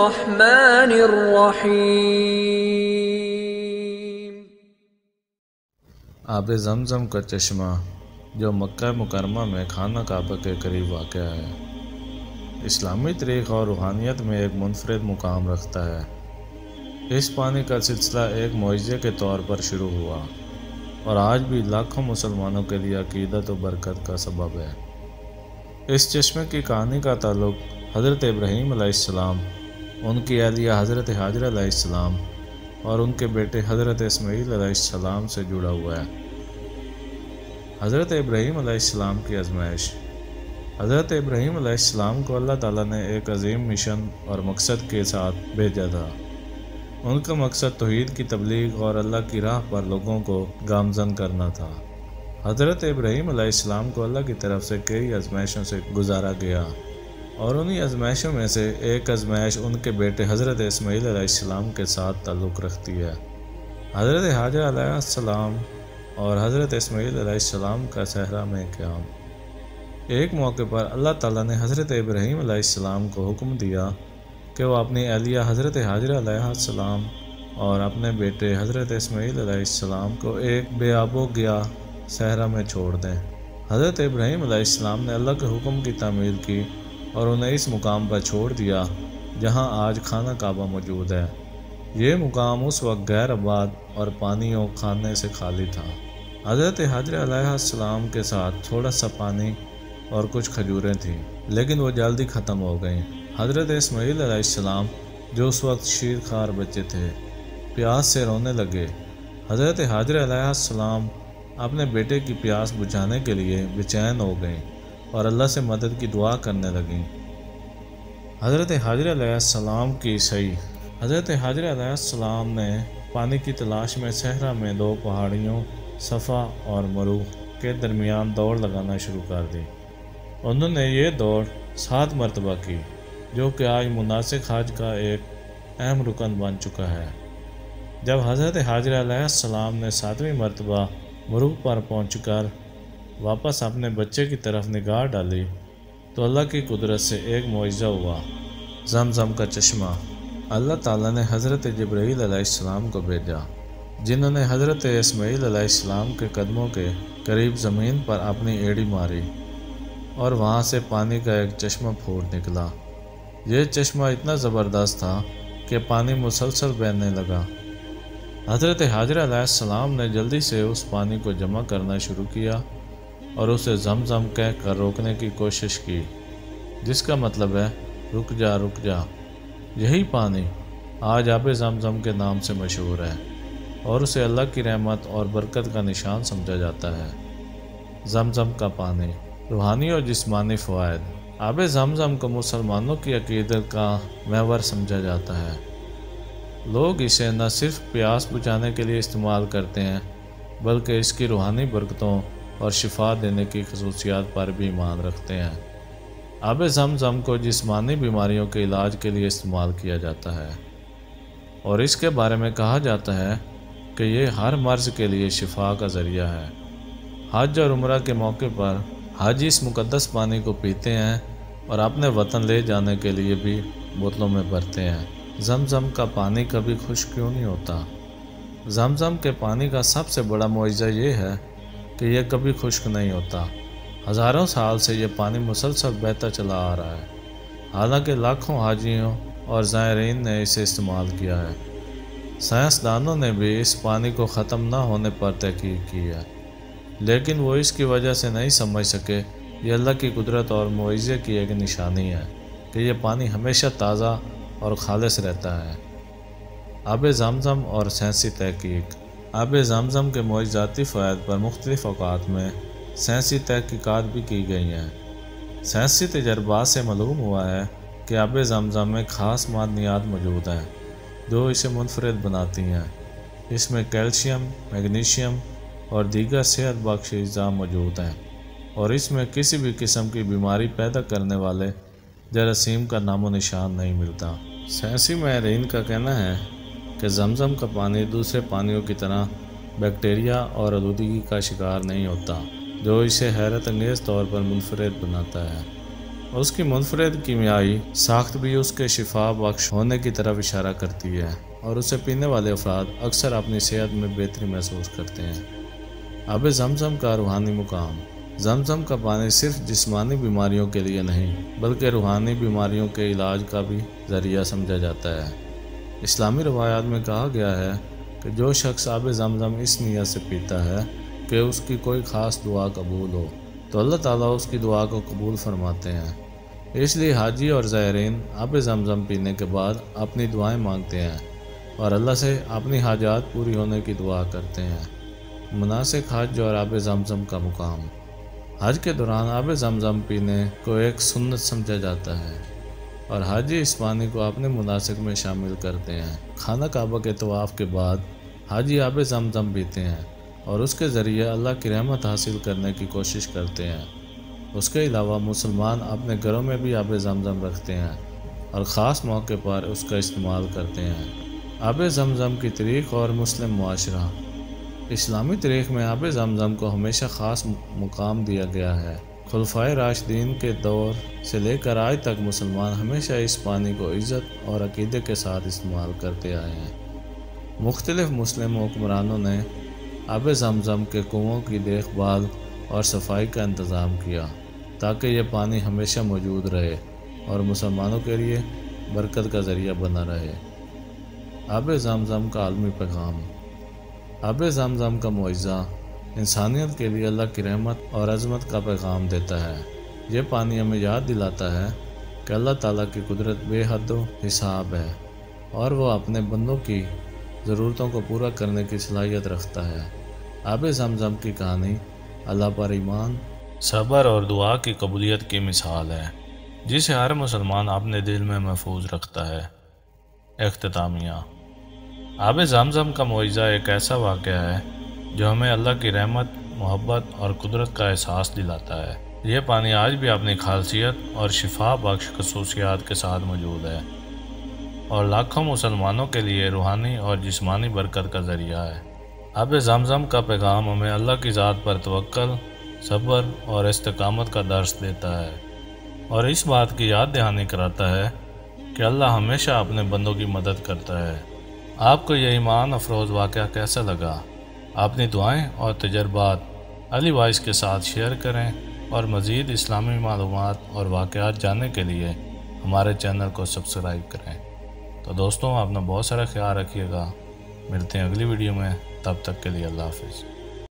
الرحمن الرحیم۔ آب زمزم کا چشمہ جو مکہ مکرمہ میں خانہ کعبہ کے قریب واقع ہے، اسلامی تاریخ اور روحانیت میں ایک منفرد مقام رکھتا ہے۔ اس پانی کا سلسلہ ایک معجزے کے طور پر شروع ہوا اور آج بھی لاکھوں مسلمانوں کے لیے عقیدت و برکت کا سبب ہے۔ اس چشمے کی کہانی کا تعلق حضرت ابراہیم علیہ السلام، ان کی اہلیہ حضرت ہاجر علیہ السلام اور ان کے بیٹے حضرت اسماعیل علیہ السلام سے جڑا ہوا ہے۔ حضرت ابراہیم علیہ السلام کی آزمائش۔ حضرت ابراہیم علیہ السلام کو اللہ تعالیٰ نے ایک عظیم مشن اور مقصد کے ساتھ بھیجا تھا۔ ان کا مقصد توحید کی تبلیغ اور اللہ کی راہ پر لوگوں کو گامزن کرنا تھا۔ حضرت ابراہیم علیہ السلام کو اللہ کی طرف سے کئی آزمائشوں سے گزارا گیا اور انہی آزمائشوں میں سے ایک آزمائش ان کے بیٹے حضرت اسماعیل علیہ السلام کے ساتھ تعلق رکھتی ہے۔ حضرت ہاجر علیہ السلام اور حضرت اسماعیل علیہ السلام کا صحرا میں قیام۔ ایک موقع پر اللہ تعالیٰ نے حضرت ابراہیم علیہ السلام کو حکم دیا کہ وہ اپنی اہلیہ حضرت ہاجر علیہ السلام اور اپنے بیٹے حضرت اسماعیل علیہ السلام کو ایک بے آب و گیا صحرا میں چھوڑ دیں۔ حضرت ابراہیم علیہ السلام نے اللہ کے حکم کی تعمیل کی اور انہیں اس مقام پر چھوڑ دیا جہاں آج خانہ کعبہ موجود ہے۔ یہ مقام اس وقت غیر آباد اور پانیوں کھانے سے خالی تھا۔ حضرت ہاجر علیہ السلام کے ساتھ تھوڑا سا پانی اور کچھ کھجوریں تھیں، لیکن وہ جلدی ختم ہو گئیں۔ حضرت اسماعیل علیہ السلام جو اس وقت شیر خوار بچے تھے، پیاس سے رونے لگے۔ حضرت ہاجر علیہ السلام اپنے بیٹے کی پیاس بجھانے کے لیے بے چین ہو گئیں اور اللہ سے مدد کی دعا کرنے لگیں۔ حضرت ہاجر علیہ السلام کی سعی۔ حضرت ہاجر علیہ السلام نے پانی کی تلاش میں صحرا میں دو پہاڑیوں صفا اور مروہ کے درمیان دوڑ لگانا شروع کر دی۔ انہوں نے یہ دوڑ 7 مرتبہ کی، جو کہ آج مناسک حج کا ایک اہم رکن بن چکا ہے۔ جب حضرت ہاجر علیہ السلام نے 7ویں مرتبہ مروہ پر پہنچ کر واپس اپنے بچے کی طرف نگاہ ڈالی تو اللہ کی قدرت سے ایک معجزہ ہوا۔ زمزم کا چشمہ۔ اللہ تعالیٰ نے حضرت جبرائیل علیہ السلام کو بھیجا، جنہوں نے حضرت اسماعیل علیہ السلام کے قدموں کے قریب زمین پر اپنی ایڑی ماری اور وہاں سے پانی کا ایک چشمہ پھوٹ نکلا۔ یہ چشمہ اتنا زبردست تھا کہ پانی مسلسل بہنے لگا۔ حضرت ہاجر علیہ السلام نے جلدی سے اس پانی کو جمع کرنا شروع کیا اور اسے زمزم کہہ کر روکنے کی کوشش کی، جس کا مطلب ہے رک جا رک جا۔ یہی پانی آج آب زمزم کے نام سے مشہور ہے اور اسے اللہ کی رحمت اور برکت کا نشان سمجھا جاتا ہے۔ زمزم کا پانی۔ روحانی اور جسمانی فوائد۔ آب زمزم کو مسلمانوں کی عقیدت کا محور سمجھا جاتا ہے۔ لوگ اسے نہ صرف پیاس بجھانے کے لیے استعمال کرتے ہیں، بلکہ اس کی روحانی برکتوں اور شفا دینے کی خصوصیات پر بھی ایمان رکھتے ہیں۔ آب زمزم کو جسمانی بیماریوں کے علاج کے لیے استعمال کیا جاتا ہے اور اس کے بارے میں کہا جاتا ہے کہ یہ ہر مرض کے لیے شفا کا ذریعہ ہے۔ حج اور عمرہ کے موقع پر حاجی اس مقدس پانی کو پیتے ہیں اور اپنے وطن لے جانے کے لیے بھی بوتلوں میں بھرتے ہیں۔ زمزم کا پانی کبھی خشک کیوں نہیں ہوتا؟ زمزم کے پانی کا سب سے بڑا معجزہ یہ ہے کہ یہ کبھی خشک نہیں ہوتا۔ ہزاروں سال سے یہ پانی مسلسل بہتا چلا آ رہا ہے، حالانکہ لاکھوں حاجیوں اور زائرین نے اسے استعمال کیا ہے۔ سائنسدانوں نے بھی اس پانی کو ختم نہ ہونے پر تحقیق کی ہے، لیکن وہ اس کی وجہ سے نہیں سمجھ سکے۔ یہ اللہ کی قدرت اور معجزے کی ایک نشانی ہے کہ یہ پانی ہمیشہ تازہ اور خالص رہتا ہے۔ آب زمزم اور سائنسی تحقیق۔ آب زمزم کے معجزاتی فوائد پر مختلف اوقات میں سائنسی تحقیقات بھی کی گئی ہیں۔ سائنسی تجربات سے معلوم ہوا ہے کہ آب زمزم میں خاص معدنیات موجود ہیں جو اسے منفرد بناتی ہیں۔ اس میں کیلشیم، میگنیشیم اور دیگر صحت بخش اجزاء موجود ہیں اور اس میں کسی بھی قسم کی بیماری پیدا کرنے والے جراثیم کا نام و نشان نہیں ملتا۔ سائنسی ماہرین کا کہنا ہے کہ زمزم کا پانی دوسرے پانیوں کی طرح بیکٹیریا اور آلودگی کا شکار نہیں ہوتا، جو اسے حیرت انگیز طور پر منفرد بناتا ہے۔ اس کی منفرد کیمیائی ساخت بھی اس کے شفا بخش ہونے کی طرف اشارہ کرتی ہے اور اسے پینے والے افراد اکثر اپنی صحت میں بہتری محسوس کرتے ہیں۔ آب زمزم کا روحانی مقام۔ زمزم کا پانی صرف جسمانی بیماریوں کے لیے نہیں بلکہ روحانی بیماریوں کے علاج کا بھی ذریعہ سمجھا جاتا ہے۔ اسلامی روایات میں کہا گیا ہے کہ جو شخص آب زمزم اس نیت سے پیتا ہے کہ اس کی کوئی خاص دعا قبول ہو تو اللہ تعالیٰ اس کی دعا کو قبول فرماتے ہیں۔ اس لیے حاجی اور زائرین آب زمزم پینے کے بعد اپنی دعائیں مانگتے ہیں اور اللہ سے اپنی حاجات پوری ہونے کی دعا کرتے ہیں۔ مناسک حج اور آب زمزم کا مقام۔ حج کے دوران آب زمزم پینے کو ایک سنت سمجھا جاتا ہے اور حاجی اس پانی کو اپنے مناسک میں شامل کرتے ہیں۔ خانہ کعبہ کے طواف کے بعد حاجی آب زمزم پیتے ہیں اور اس کے ذریعے اللہ کی رحمت حاصل کرنے کی کوشش کرتے ہیں۔ اس کے علاوہ مسلمان اپنے گھروں میں بھی آب زمزم رکھتے ہیں اور خاص موقع پر اس کا استعمال کرتے ہیں۔ آب زمزم کی تاریخ اور مسلم معاشرہ۔ اسلامی تاریخ میں آب زمزم کو ہمیشہ خاص مقام دیا گیا ہے۔ خلفائے راشدین کے دور سے لے کر آج تک مسلمان ہمیشہ اس پانی کو عزت اور عقیدے کے ساتھ استعمال کرتے آئے ہیں۔ مختلف مسلم حکمرانوں نے آب زمزم کے کنوؤں کی دیکھ بھال اور صفائی کا انتظام کیا تاکہ یہ پانی ہمیشہ موجود رہے اور مسلمانوں کے لیے برکت کا ذریعہ بنا رہے۔ آب زمزم کا عالمی پیغام۔ آب زمزم کا معجزہ انسانیت کے لیے اللہ کی رحمت اور عظمت کا پیغام دیتا ہے۔ یہ پانی ہمیں یاد دلاتا ہے کہ اللہ تعالیٰ کی قدرت بے حد و حساب ہے اور وہ اپنے بندوں کی ضرورتوں کو پورا کرنے کی صلاحیت رکھتا ہے۔ آب زمزم کی کہانی اللہ پر ایمان، صبر اور دعا کی قبولیت کی مثال ہے جسے ہر مسلمان اپنے دل میں محفوظ رکھتا ہے۔ اختتامیہ۔ آب زمزم کا معجزہ ایک ایسا واقعہ ہے جو ہمیں اللہ کی رحمت، محبت اور قدرت کا احساس دلاتا ہے۔ یہ پانی آج بھی اپنی خاصیت اور شفا بخش خصوصیات کے ساتھ موجود ہے اور لاکھوں مسلمانوں کے لیے روحانی اور جسمانی برکت کا ذریعہ ہے۔ آب زمزم کا پیغام ہمیں اللہ کی ذات پر توکل، صبر اور استقامت کا درس دیتا ہے اور اس بات کی یاد دہانی کراتا ہے کہ اللہ ہمیشہ اپنے بندوں کی مدد کرتا ہے۔ آپ کو یہ ایمان افروز واقعہ کیسا لگا؟ اپنی دعائیں اور تجربات علی وائس کے ساتھ شیئر کریں اور مزید اسلامی معلومات اور واقعات جاننے کے لیے ہمارے چینل کو سبسکرائب کریں۔ تو دوستوں، اپنا بہت سارا خیال رکھیے گا۔ ملتے ہیں اگلی ویڈیو میں، تب تک کے لیے اللہ حافظ۔